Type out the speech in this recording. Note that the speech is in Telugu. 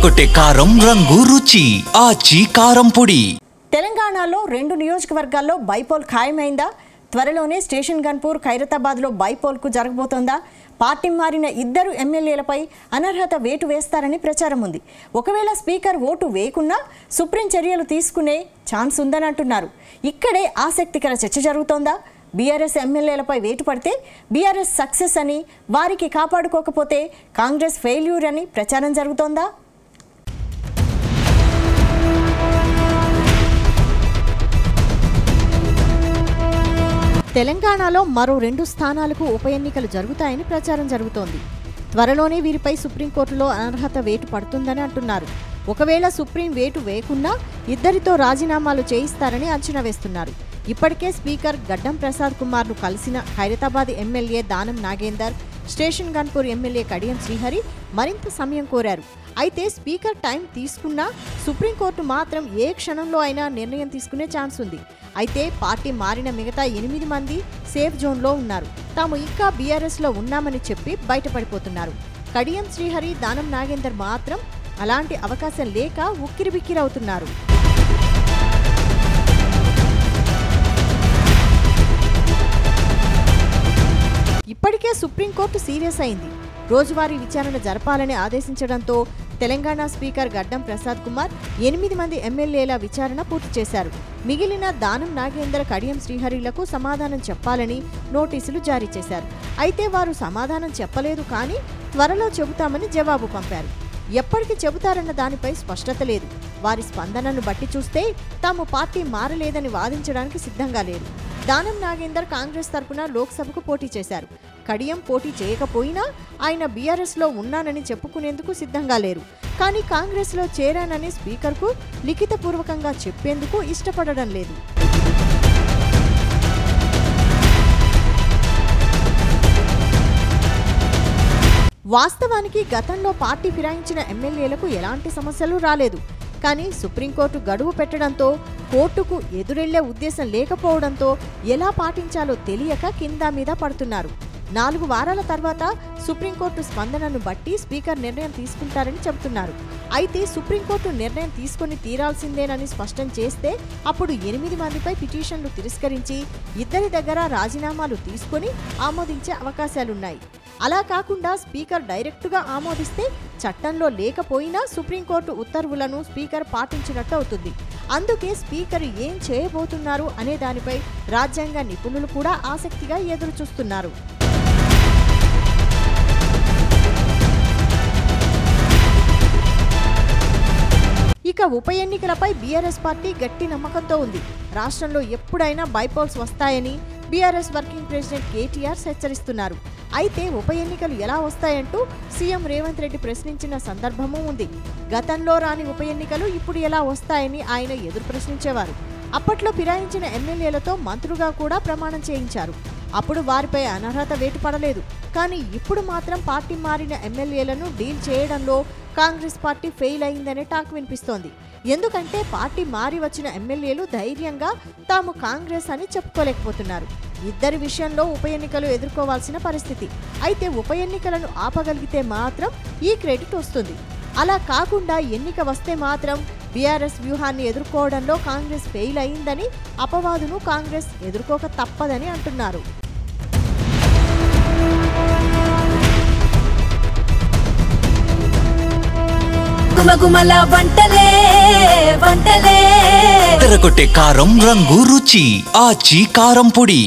ఎర్రగొట్టే కారం రంగు రుచి ఆచి కారం పొడి. తెలంగాణలో 2 నియోజకవర్గాల్లో బైపోల్ ఖాయమైందా? త్వరలోనే స్టేషన్ గన్పూర్ ఖైరతాబాద్లో బైపోల్కు జరగబోతోందా? పార్టీ మారిన 2 ఎమ్మెల్యేలపై అనర్హత వేటు వేస్తారని ప్రచారం ఉంది. ఒకవేళ స్పీకర్ ఓటు వేయకున్నా సుప్రీం చర్యలు తీసుకునే ఛాన్స్ ఉందని అంటున్నారు. ఇక్కడే ఆసక్తికర చర్చ జరుగుతోందా? బీఆర్ఎస్ ఎమ్మెల్యేలపై వేటు పడితే బీఆర్ఎస్ సక్సెస్ అని, వారికి కాపాడుకోకపోతే కాంగ్రెస్ ఫెయిల్యూర్ అని ప్రచారం జరుగుతోందా? తెలంగాణలో మరో 2 స్థానాలకు ఉప ఎన్నికలు జరుగుతాయని ప్రచారం జరుగుతోంది. త్వరలోనే వీరిపై సుప్రీంకోర్టులో అనర్హత వేటు పడుతుందని అంటున్నారు. ఒకవేళ సుప్రీం వేటు వేయకున్నా 2తో రాజీనామాలు చేయిస్తారని అంచనా వేస్తున్నారు. ఇప్పటికే స్పీకర్ గడ్డం ప్రసాద్ కుమార్ను కలిసిన Khairatabad MLA Danam Nagender, station Ghanpur MLA Kadiyam Srihari మరింత సమయం కోరారు. అయితే స్పీకర్ టైం తీసుకున్నా సుప్రీంకోర్టు మాత్రం ఏ క్షణంలో అయినా నిర్ణయం తీసుకునే ఛాన్స్ ఉంది. అయితే పార్టీ మారిన మిగతా 8 మంది సేఫ్ జోన్లో ఉన్నారు. తాము ఇంకా బీఆర్ఎస్లో ఉన్నామని చెప్పి బయటపడిపోతున్నారు. కడియం శ్రీహరి, దానం నాగేందర్ మాత్రం అలాంటి అవకాశం లేక ఉక్కిరిబిక్కిరవుతున్నారు. ఇప్పటికే సుప్రీంకోర్టు సీరియస్ అయింది. రోజువారీ విచారణ జరపాలని ఆదేశించడంతో తెలంగాణ స్పీకర్ గడ్డం ప్రసాద్ కుమార్ 8 మంది ఎమ్మెల్యేల విచారణ పూర్తి చేశారు. మిగిలిన దానం నాగేందర్, కడియం శ్రీహరిలకు సమాధానం చెప్పాలని నోటీసులు జారీ చేశారు. అయితే వారు సమాధానం చెప్పలేదు, కానీ త్వరలో చెబుతామని జవాబు పంపారు. ఎప్పటికి చెబుతారన్న దానిపై స్పష్టత లేదు. వారి స్పందనను బట్టి చూస్తే తాము పార్టీ మారలేదని వాదించడానికి సిద్ధంగా లేరు. దానం నాగేందర్ కాంగ్రెస్ తరపున లోక్సభకు పోటీ చేశారు. కడియం పోటీ చేయకపోయినా ఆయన బీఆర్ఎస్లో ఉన్నానని చెప్పుకునేందుకు సిద్ధంగా లేరు. కానీ కాంగ్రెస్లో చేరానని స్పీకర్కు లిఖితపూర్వకంగా చెప్పేందుకు ఇష్టపడడం లేదు. వాస్తవానికి గతంలో పార్టీ ఫిరాయించిన ఎమ్మెల్యేలకు ఎలాంటి సమస్యలు రాలేదు. కానీ సుప్రీంకోర్టు గడువు పెట్టడంతో, కోర్టుకు ఎదురెళ్లే ఉద్దేశం లేకపోవడంతో ఎలా పాటించాలో తెలియక కింద మీద పడుతున్నారు. 4 వారాల తర్వాత సుప్రీంకోర్టు స్పందనను బట్టి స్పీకర్ నిర్ణయం తీసుకుంటారని చెబుతున్నారు. అయితే సుప్రీంకోర్టు నిర్ణయం తీసుకుని తీరాల్సిందేనని స్పష్టం చేస్తే అప్పుడు 8 మందిపై పిటిషన్లు తిరస్కరించి 2 దగ్గర రాజీనామాలు తీసుకుని ఆమోదించే అవకాశాలున్నాయి. అలా కాకుండా స్పీకర్ డైరెక్టుగా ఆమోదిస్తే చట్టంలో లేకపోయినా సుప్రీంకోర్టు ఉత్తర్వులను స్పీకర్ పాటించినట్టు అవుతుంది. అందుకే స్పీకర్ ఏం చేయబోతున్నారు అనే దానిపై రాజ్యాంగ నిపుణులు కూడా ఆసక్తిగా ఎదురుచూస్తున్నారు. ఇక ఉప ఎన్నికలపై బీఆర్ఎస్ పార్టీ గట్టి నమ్మకంతో ఉంది. రాష్ట్రంలో ఎప్పుడైనా బైపోల్స్ వస్తాయని బీఆర్ఎస్ వర్కింగ్ ప్రెసిడెంట్ కేటీఆర్ హెచ్చరిస్తున్నారు. అయితే ఉప ఎన్నికలు ఎలా వస్తాయంటూ సీఎం రేవంత్ రెడ్డి ప్రశ్నించిన సందర్భమూ ఉంది. గతంలో రాని ఉప ఎన్నికలు ఇప్పుడు ఎలా వస్తాయని ఆయన ఎదురు ప్రశ్నించేవారు. అప్పట్లో ఫిరాయించిన ఎమ్మెల్యేలతో మంత్రులుగా కూడా ప్రమాణం చేయించారు. అప్పుడు వారిపై అనర్హత వేటు పడలేదు. కానీ ఇప్పుడు మాత్రం పార్టీ మారిన ఎమ్మెల్యేలను డీల్ చేయడంలో కాంగ్రెస్ పార్టీ ఫెయిల్ అయిందనే టాక్ వినిపిస్తోంది. ఎందుకంటే పార్టీ మారి వచ్చిన ఎమ్మెల్యేలు ధైర్యంగా తాము కాంగ్రెస్ అని చెప్పుకోలేకపోతున్నారు. 2 విషయంలో ఉప ఎన్నికలు ఎదుర్కోవాల్సిన పరిస్థితి. అయితే ఉప ఎన్నికలను ఆపగలిగితే మాత్రం ఈ క్రెడిట్ వస్తుంది. అలా కాకుండా ఎన్నిక వస్తే మాత్రం బీఆర్ఎస్ వ్యూహాన్ని ఎదుర్కోవడంలో కాంగ్రెస్ ఫెయిల్ అయిందని అపవాదును కాంగ్రెస్ ఎదుర్కోక తప్పదని అంటున్నారు. ఎర్రగొట్టే కారం రంగు రుచి ఆచి కారం పొడి.